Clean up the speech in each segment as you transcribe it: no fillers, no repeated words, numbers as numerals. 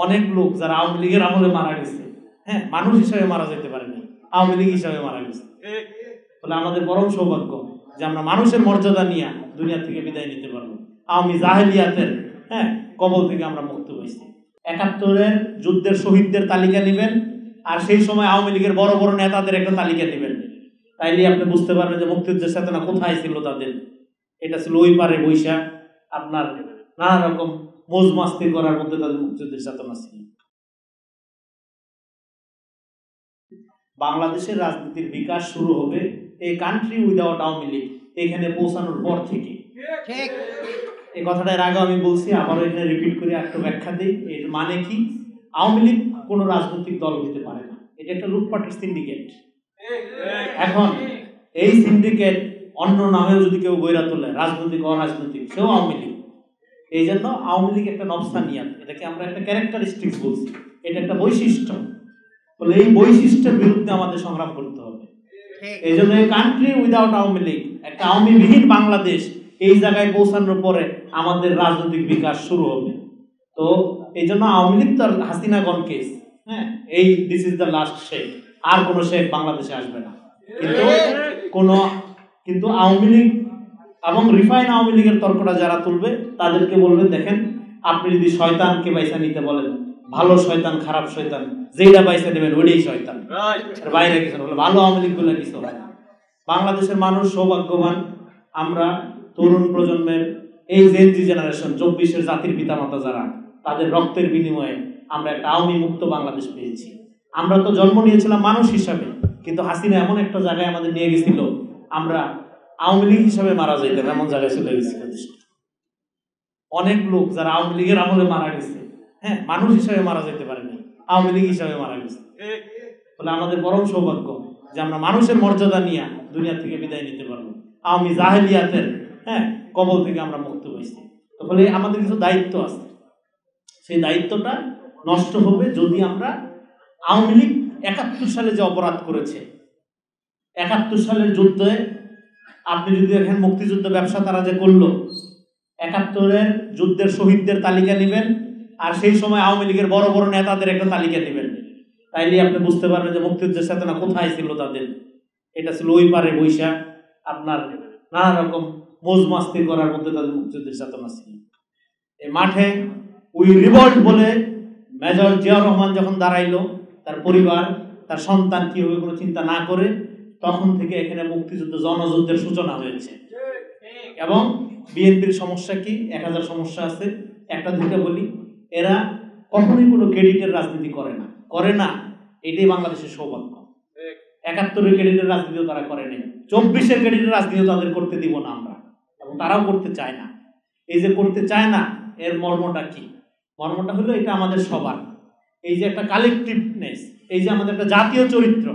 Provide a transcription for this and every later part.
অনেক লোক যারা আওয়ামী লীগের আমলে মারা গেছে, হ্যাঁ, মানুষ হিসাবে মারা যেতে পারেনি, আওয়ামী লীগ হিসাবে মারা গেছে। ফলে আমাদের পরম সৌভাগ্য যে আমরা মানুষের মর্যাদা নিয়ে দুনিয়া থেকে বিদায় নিতে পারবো। আওয়ামী জাহেলিয়াতের কবল থেকে আমরা মুক্ত হয়েছি। ৭১-এর যুদ্ধের শহীদদের তালিকা নেবেন, আর সেই সময় আওয়ামী লীগের বড় বড় নেতাদের একটা তালিকা নেবেন, তাইলে আপনি বুঝতে পারবেন যে মুক্তিযুদ্ধের চেতনা কোথায় ছিল তাদের। এটা ছিল ওই পারে বৈশা আপনার নানা রকম মোজ মাস্তি করার মধ্যে তাদের মুক্তিযুদ্ধের চেতনা ছিল। বাংলাদেশের রাজনীতির বিকাশ শুরু হবে এই কান্ট্রি উইদাউট আওয়ামী লীগ এখানে পৌঁছানোর পর থেকে। এই কথাটা এর আগে আমি বলছি, আবারও এখানে রিপিট করে একটু ব্যাখ্যা দিই। এর মানে কি? আওয়ামী লীগ কোনো রাজনৈতিক দল হতে পারে না, এটা একটা লুটপাটের সিন্ডিকেট। এখন এই সিন্ডিকেট অন্য নামেও যদি কেউ গইরা তোলে, রাজনৈতিক অরাজনৈতিক, সেও আওয়ামী লীগ। এই জন্য আওয়ামী লীগ একটা নবস্থানিয়াত, এটাকে আমরা একটা ক্যারেক্টারিস্টিক্স বলছি, এটা একটা বৈশিষ্ট্য। বলে এই বৈশিষ্ট্যের বিরুদ্ধে আমাদের সংগ্রাম করতে হবে। এই জন্য এই কান্ট্রি উইদাউট আওয়ামী লীগ, একটা আওয়ামী বিহীন বাংলাদেশ, এই জায়গায় পৌঁছানোর পরে আমাদের রাজনৈতিক বিকাশ শুরু হবে। তো এই জন্য আওয়ামী লীগ তো হাসিনা গন কেস, এই this is the last Sheikh, আর কোনো শেখ বাংলাদেশে আসবে না। কিন্তু আওয়ামী লীগ এবং রিফাইন আওয়ামী লীগের তর্কটা যারা তুলবে তাদেরকে বলবেন, দেখেন আপনি যদি শয়তানকে বাইসা নিতে বলেন, ভালো শয়তান খারাপ শয়তান যেটা বাইসা নেবেন ওইটাই শয়তান, বাইরে কিছু বলে ভালো আওয়ামী লীগ গুলো কিছু হয় না। বাংলাদেশের মানুষ সৌভাগ্যবান, আমরা তরুণ প্রজন্মের এই জেনজি জেনারেশন 24-এর জাতির পিতামাতা যারা, তাদের রক্তের বিনিময়ে আমরা একটা আওয়ামী মুক্ত বাংলাদেশ পেয়েছি। আমরা তো জন্ম নিয়েছিলাম মানুষ হিসাবে, কিন্তু হাসিনা এমন একটা জায়গায় আমাদের নিয়ে গেছিল, আমরা আওয়ামী লীগ হিসাবে মারা যাইতাম এমন জায়গায় চলে গেছিল। অনেক লোক যারা আওয়ামী লীগের আমলে মারা গেছে, মানুষ হিসাবে মারা যেতে পারেনি, আওয়ামী লীগ হিসাবে মারা গেছে। ফলে আমাদের পরম সৌভাগ্য যে আমরা মানুষের মর্যাদা নিয়ে দুনিয়া থেকে বিদায় নিতে পারবো। আওয়ামী জাহেলিয়াতের কবল থেকে আমরা মুক্ত হয়েছি। ফলে আমাদের কিছু দায়িত্ব আছে, সেই দায়িত্বটা নষ্ট হবে যদি আমরা আওয়ামী লীগ ৭১ সালে যে অপরাধ করেছে, ৭১ সালের যুদ্ধে আপনি যদি দেখেন মুক্তিযুদ্ধ ব্যবসা তারা যে করলো, ৭১-এর যুদ্ধের শহীদদের তালিকা নেবেন, আর সেই সময় আওয়ামী লীগের বড় বড় নেতাদের একটা তালিকা নেবেন, তাইলে আপনি বুঝতে পারবেন যে মুক্তিযুদ্ধের চেতনা কোথায় ছিল তাদের। এটা ছিল ওই পারে বৈশা আপনার নানা রকম মোজ মাস্তি করার মধ্যে তাদের মুক্তিযুদ্ধের চেতনা ছিল। এই মাঠে উই রিভল্ট বলে মেজর জিয়াউর রহমান যখন দাঁড়াইলো, তার পরিবার তার সন্তান কি হবে কোনো চিন্তা না করে, তখন থেকে এখানে মুক্তিযুদ্ধ জনযুদ্ধের সূচনা হয়েছে। এবং বিএনপির সমস্যা কি? 1000 সমস্যা আছে, একটা দুইটা বলি। এরা কখনোই কোনো ক্রেডিটের রাজনীতি করে না, এটাই বাংলাদেশের সৌভাগ্য। ৭১-এর ক্রেডিটের রাজনীতিও তারা করেনি, 24-এর ক্রেডিটের রাজনীতিও তাদের করতে দিব না আমরা, এবং তারাও করতে চায় না। এই যে করতে চায় না, এর মর্মটা কি? মর্মটা হলো এটা আমাদের সবার, এই যে একটা কালেকটিভনেস, এই যে আমাদের একটা জাতীয় চরিত্র।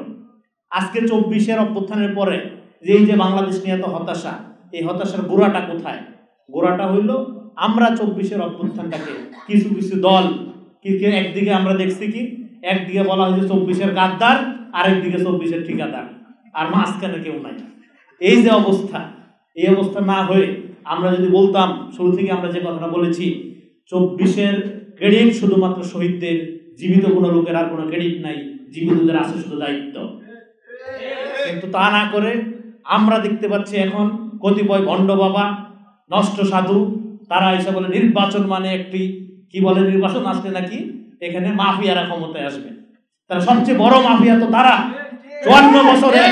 আজকে 24-এর অভ্যুত্থানের পরে যে এই যে বাংলাদেশ নিয়ে এত হতাশা, এই হতাশার গোড়াটা কোথায়? গোড়াটা হইল আমরা 24-এর অভ্যুত্থানটাকে কিছু কিছু দল একদিকে আমরা দেখছি কি, একদিকে বলা হয়েছে 24-এর গাদ্দার, আরেকদিকে 24-এর ঠিকাদার, আর মাঝখানে কেউ নাই। এই যে অবস্থা, এই অবস্থা না হয়ে আমরা যদি বলতাম শুরু থেকে আমরা যে কথাটা বলেছি, 24-এর ক্রেডিট শুধুমাত্র শহীদদের, জীবিত কোনো লোকের আর কোনো ক্রেডিট নাই, জীবিতদের আছে শুধু দায়িত্ব। কিন্তু তা না করে আমরা দেখতে পাচ্ছি এখন কতিপয় ভণ্ড বাবা, নষ্ট সাধু, তারা এসে বলে নির্বাচন মানে একটি কি বলে, নির্বাচন আসলে নাকি এখানে মাফিয়ারা ক্ষমতায় আসবে। তারা সবচেয়ে বড় মাফিয়া তো তারা। 54 বছরে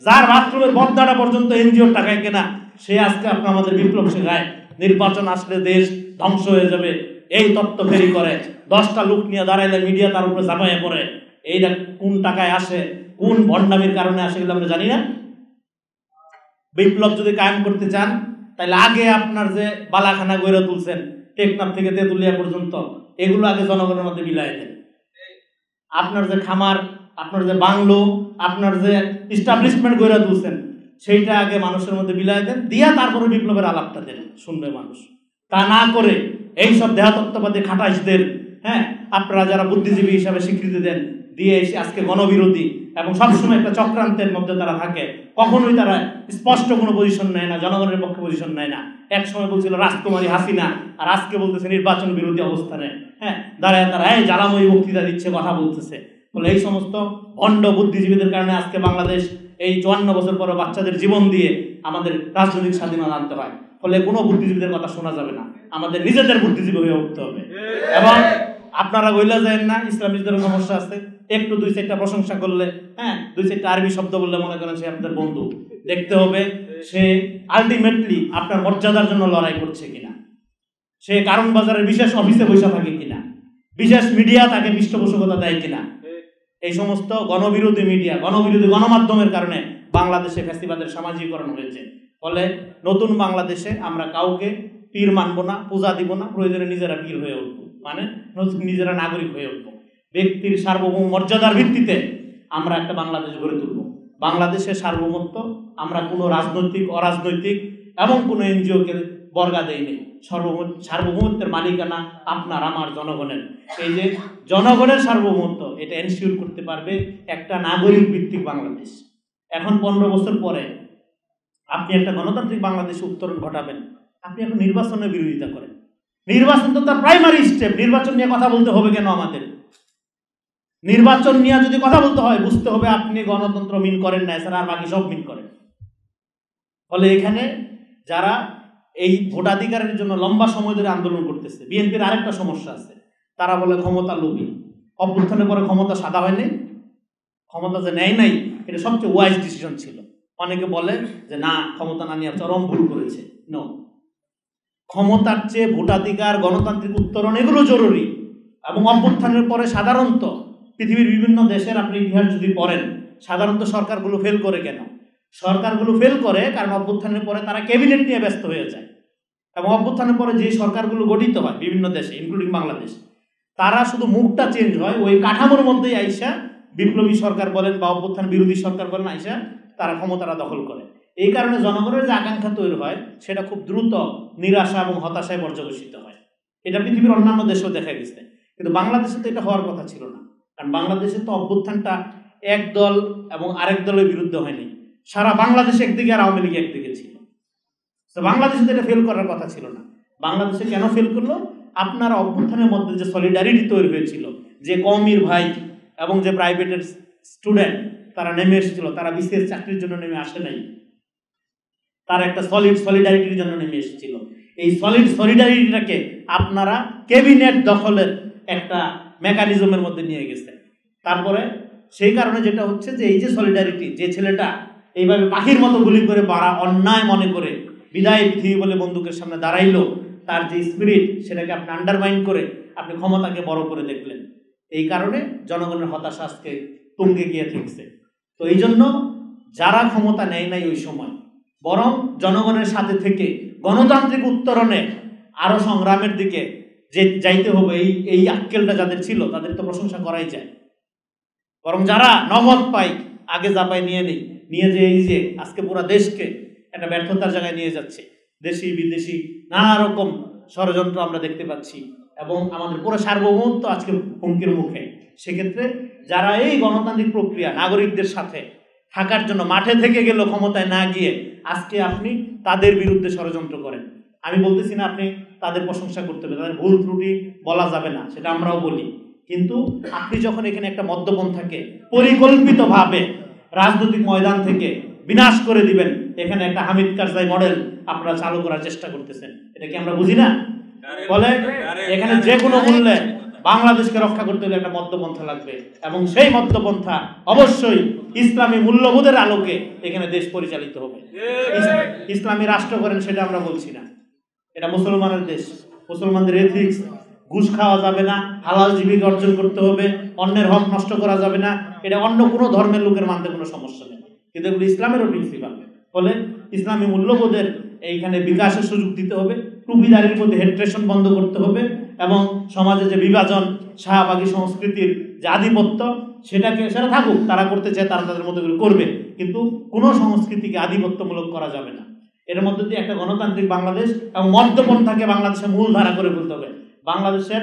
যার বাথরুমের বদনাটা পর্যন্ত এনজিওর টাকায় কেনা, সে আজকে আপনার আমাদের বিপ্লব শেখায় নির্বাচন আসলে দেশ ধ্বংস হয়ে যাবে, এই তত্ত্ব ফেরি করে। 10টা লোক নিয়ে দাঁড়াইলে মিডিয়া তার উপরে ঝাঁপাইয়ে পড়ে। এইটা কোন টাকায় আসে, কোন ভণ্ডামির কারণে আসে, এগুলো আমরা জানি না। বিপ্লব যদি কায়েম করতে চান, তাহলে আগে আপনার যে বালাখানা গড়ে তুলছেন টেকনাফ থেকে তেঁতুলিয়া পর্যন্ত, এগুলো আগে জনগণের মধ্যে বিলাই দেন। আপনার যে খামার, আপনার যে বাংলো, আপনার যে ইস্টাবলিশমেন্ট গড়ে তুলছেন, সেইটা আগে মানুষের মধ্যে বিলাই দেন, দিয়া তারপরে বিপ্লবের আলাপটা দেন, শুনবে মানুষ। তা না করে এইসব দেহতত্ত্ববাদী খাটাইশদের আপনারা যারা বুদ্ধিজীবী হিসাবে স্বীকৃতি দেন, দিয়ে এসে আজকে গণবিরোধী এবং সবসময় একটা চক্রান্তের মধ্যে তারা থাকে, কখনোই তারা স্পষ্ট কোনো পজিশন নেয় না, জনগণের পক্ষে পজিশন নেয় না। এক সময় বলছিল রাজকুমারী হাসিনা, আর আজকে বলতেছে নির্বাচন বিরোধী অবস্থানে, হ্যাঁ, দাঁড়ায় তারা এই জ্বালাময়ী বক্তৃতা দিচ্ছে, কথা বলতেছে। ফলে এই সমস্ত ভণ্ড বুদ্ধিজীবীদের কারণে আজকে বাংলাদেশ এই 54 বছর পরে বাচ্চাদের জীবন দিয়ে আমাদের রাজনৈতিক স্বাধীনতা আনতে হয়। ফলে কোনো বুদ্ধিজীবীদের কথা শোনা যাবে না, আমাদের নিজেদের বুদ্ধিজীবী হয়ে উঠতে হবে। এবং আপনারা বইলা যায় না ইসলামীদের সমস্যা আছে, একটু 2-4টা প্রশংসা করলে, হ্যাঁ, 2-4টা আরবি শব্দ বললে মনে করেন সে আপনাদের বন্ধু। দেখতে হবে সে আলটিমেটলি আপনার মর্যাদার জন্য লড়াই করছে কিনা, সে কারণ বাজারের বিশেষ অফিসে বসে থাকে কিনা, বিশেষ মিডিয়া তাকে পৃষ্ঠপোষকতা দেয় কিনা। এই সমস্ত গণবিরোধী মিডিয়া, গণবিরোধী গণমাধ্যমের কারণে বাংলাদেশে ফ্যাসিবাদের সামাজিকরণ হয়েছে। ফলে নতুন বাংলাদেশে আমরা কাউকে পীর মানব না, পূজা দিব না, প্রয়োজনে নিজেরা পীর হয়ে উঠবো, মানে নিজেরা নাগরিক হয়ে উঠবো। ব্যক্তির সার্বভৌম মর্যাদার ভিত্তিতে আমরা একটা বাংলাদেশ গড়ে তুলব। বাংলাদেশের সার্বভৌমত্ব আমরা কোনো রাজনৈতিক, অরাজনৈতিক এবং কোনো এনজিওকে বর্গা দেয়নি। সার্বভৌমত্বের মালিকানা আপনার আমার জনগণের। এই যে জনগণের সার্বভৌমত্ব, এটা এনশিওর করতে পারবে একটা নাগরিক ভিত্তিক বাংলাদেশ। এখন 15 বছর পরে আপনি একটা গণতান্ত্রিক বাংলাদেশে উত্তরণ ঘটাবেন, আপনি এখন নির্বাচনের বিরোধিতা করেন। নির্বাচন তো তার প্রাইমারি স্টেপ। নির্বাচন নিয়ে কথা বলতে হবে কেন আমাদের? নির্বাচন নিয়ে যদি কথা বলতে হয়, বুঝতে হবে আপনি গণতন্ত্র মিন করেন না, এছাড়া আর বাকি সব মিন করেন। ফলে এখানে যারা এই ভোটাধিকারের জন্য লম্বা সময় ধরে আন্দোলন করতেছে, বিএনপির আরেকটা সমস্যা আছে, তারা বলে ক্ষমতা লোভী। অভ্যুত্থানের পরে ক্ষমতা সাদা হয়নি, ক্ষমতা যে নেয় নাই এটা সবচেয়ে ওয়াইজ ডিসিশন ছিল। অনেকে বলে যে না, ক্ষমতা না নিয়ে চরম ভুল করেছে। নো, ক্ষমতার চেয়ে ভোটাধিকার, গণতান্ত্রিক উত্তরণ এগুলো জরুরি। এবং অভ্যুত্থানের পরে সাধারণত পৃথিবীর বিভিন্ন দেশের আপনি ইতিহাস যদি পড়েন, সাধারণত সরকারগুলো ফেল করে কেন? সরকারগুলো ফেল করে কারণ অভ্যুত্থানের পরে তারা ক্যাবিনেট নিয়ে ব্যস্ত হয়ে যায়। এবং অভ্যুত্থানের পরে যে সরকারগুলো গঠিত হয় বিভিন্ন দেশে, ইনক্লুডিং বাংলাদেশ, তারা শুধু মুখটা চেঞ্জ হয়, ওই কাঠামোর মধ্যেই আইসা বিপ্লবী সরকার বলেন বা অভ্যুত্থান বিরোধী সরকার বলেন, আইসা তারা ক্ষমতাটা দখল করে। এই কারণে জনগণের যে আকাঙ্ক্ষা তৈরি হয় সেটা খুব দ্রুত নিরাশা এবং হতাশায় পর্যবেসিত হয়। এটা পৃথিবীর অন্যান্য দেশেও দেখা গেছে, কিন্তু বাংলাদেশে তো এটা হওয়ার কথা ছিল না। কারণ বাংলাদেশে তো অভ্যুত্থানটা এক দল এবং আরেক দলের বিরুদ্ধে হয়নি, সারা বাংলাদেশ একদিকে আর আওয়ামী লীগ একদিকে ছিল। তো বাংলাদেশে তো এটা ফেল করার কথা ছিল না। বাংলাদেশে কেন ফেল করলো? আপনার অভ্যুত্থানের মধ্যে যে সলিডারিটি তৈরি হয়েছিল, যে কওমির ভাই এবং যে প্রাইভেটের স্টুডেন্ট তারা নেমে এসেছিল, তারা বিশেষ চাকরির জন্য নেমে আসে নাই, তার একটা সলিডারিটির জন্য নেমে এসেছিল। এই সলিডারিটিটাকে আপনারা ক্যাবিনেট দখলের একটা মেকানিজমের মধ্যে নিয়ে গেছে। তারপরে সেই কারণে যেটা হচ্ছে যে এই যে সলিডারিটি, যে ছেলেটা এইভাবে পাখির মতো গুলি করে বাড়া অন্যায় মনে করে বিদায় পৃথিবী বলে বন্দুকের সামনে দাঁড়াইলো, তার যে স্পিরিট সেটাকে আপনি আন্ডারমাইন করে আপনি ক্ষমতাকে বড় করে দেখলেন। এই কারণে জনগণের হতাশা আজকে তুঙ্গে গিয়ে ঠেকছে। তো এই জন্য যারা ক্ষমতা নেয় নাই ওই সময়, বরং জনগণের সাথে থেকে গণতান্ত্রিক উত্তরণে আরো সংগ্রামের দিকে যে যাইতে হবে, এই আক্কেলটা যাদের ছিল তাদের তো প্রশংসা করাই যায়। বরং যারা নগদ পায়, আগে যা পায় নিয়ে নেই, নিয়ে যে এই যে আজকে পুরো দেশকে একটা ব্যর্থতার জায়গায় নিয়ে যাচ্ছে, দেশি বিদেশি নানা রকম ষড়যন্ত্র আমরা দেখতে পাচ্ছি এবং আমাদের পুরো সার্বভৌমত্ব আজকে হুমকির মুখে। সেক্ষেত্রে যারা এই গণতান্ত্রিক প্রক্রিয়া নাগরিকদের সাথে থাকার জন্য মাঠে থেকে গেল, ক্ষমতায় না গিয়ে, আজকে আপনি তাদের বিরুদ্ধে ষড়যন্ত্র করেন। আমি বলতেছি না আপনি তাদের প্রশংসা করতে হবে, তাদের ভুল ত্রুটি বলা যাবে না, সেটা আমরাও বলি। কিন্তু আপনি যখন এখানে একটা মধ্যপন্থাকে পরিকল্পিতভাবে রাজনৈতিক ময়দান থেকে বিনাশ করে দিবেন, এখানে একটা হামিদ কারজাই মডেল আপনারা চালু করার চেষ্টা করতেছেন, এটা কি আমরা বুঝি না? ফলে এখানে যে কোনো মূল্যে বাংলাদেশকে রক্ষা করতে হলে একটা মধ্যপন্থা লাগবে এবং সেই মধ্যপন্থা অবশ্যই ইসলামী মূল্যবোধের আলোকে এখানে দেশ পরিচালিত হবে। ইসলামী রাষ্ট্র করেন সেটা আমরা বলছি না, এটা মুসলমানের দেশ, মুসলমানদের এথিক্স, ঘুষ খাওয়া যাবে না, হালাল জীবিকা অর্জন করতে হবে, অন্যের হক নষ্ট করা যাবে না, এটা অন্য কোনো ধর্মের লোকের মানতে কোনো সমস্যা নেই, কিন্তু এগুলো ইসলামেরও প্রিন্সিপাল। ফলে ইসলামী মূল্যবোধের এইখানে বিকাশের সুযোগ দিতে হবে, টুপিদারির মধ্যে হেট্রেশন বন্ধ করতে হবে এবং সমাজে যে বিভাজন, শাহবাগী সংস্কৃতির যে আধিপত্য, সেটা থাকুক, তারা করতে চায় তারা তাদের মতো করবে, কিন্তু কোনো সংস্কৃতিকে আধিপত্যমূলক করা যাবে না। এর মধ্যে দিয়ে একটা গণতান্ত্রিক বাংলাদেশ এবং মধ্যপন্থাকে বাংলাদেশের মূল ধারা করে ফেলতে হবে। বাংলাদেশের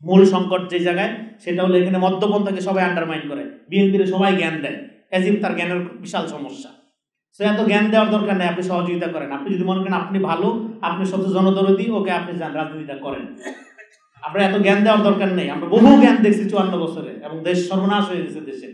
মূল সংকট যে জায়গায়, সেটা হলো এখানে মধ্যপন্থাকে সবাই আন্ডারমাইন করে, বিএনপির সবাই জ্ঞান দেয়, অ্যাজিব তার জ্ঞানের বিশাল সমস্যা। সে এত জ্ঞান দেওয়ার দরকার নেই, আপনি সহযোগিতা করেন। আপনি যদি মনে করেন আপনি ভালো, আপনি সবচেয়ে জনদরদি, ওকে আপনি যান রাজনীতিটা করেন। আপনার এত জ্ঞান দেওয়ার দরকার নেই। আমরা বহু জ্ঞান দেখছি 54 বছরে, এবং দেশ সর্বনাশ হয়ে গেছে দেশে।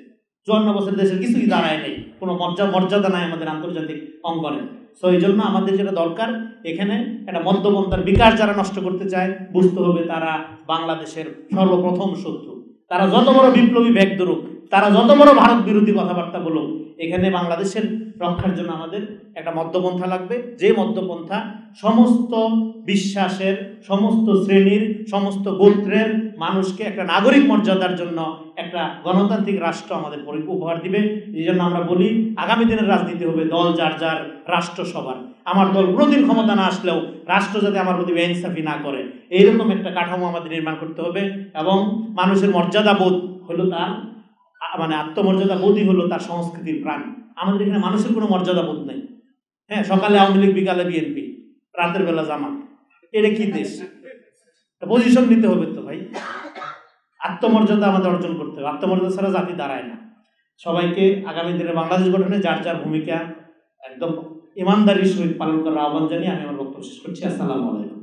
54 বছরের দেশের কিছুই দাঁড়ায় নেই, কোনো মর্যাদা নাই আমাদের আন্তর্জাতিক অঙ্গনে। সো এই জন্য আমাদের যেটা দরকার, এখানে একটা মধ্যপন্থার বিকাশ যারা নষ্ট করতে চায়, বুঝতে হবে তারা বাংলাদেশের সর্বপ্রথম শত্রু। তারা যত বড় বিপ্লবী ভেগ ধরুক, তারা যত বড় ভারত বিরোধী কথাবার্তা বলুক, এখানে বাংলাদেশের রক্ষার জন্য আমাদের একটা মধ্যপন্থা লাগবে, যে মধ্যপন্থা সমস্ত বিশ্বাসের, সমস্ত শ্রেণীর, সমস্ত গোত্রের মানুষকে একটা নাগরিক মর্যাদার জন্য একটা গণতান্ত্রিক রাষ্ট্র আমাদের উপহার দিবে। এই জন্য আমরা বলি আগামী দিনের রাজনীতি হবে দল যার যার, রাষ্ট্র সবার। আমার দল কোনোদিন ক্ষমতা না আসলেও রাষ্ট্র যাতে আমার প্রতি বেইনসাফি না করে, এইরকম একটা কাঠামো আমাদের নির্মাণ করতে হবে। এবং মানুষের মর্যাদা বোধ হলো তার, মানে আত্মমর্যাদা বোধই হলো তার সংস্কৃতির প্রাণ। আমাদের এখানে মানুষের কোনো মর্যাদা বোধ নেই। হ্যাঁ, সকালে আওয়ামী লীগ, বিকালে বিএনপি, রাতের বেলা জামাত। এটা কি দেশ? পজিশন নিতে হবে তো ভাই, আত্মমর্যাদা আমাদের অর্জন করতে হবে। আত্মমর্যাদা ছাড়া জাতি দাঁড়ায় না। সবাইকে আগামী দিনে বাংলাদেশ গঠনে যার যার ভূমিকা একদম ইমানদারির সহিত পালন করার আহ্বান জানিয়ে আমি আমার বক্তব্য শেষ করছি। আসসালামু আলাইকুম।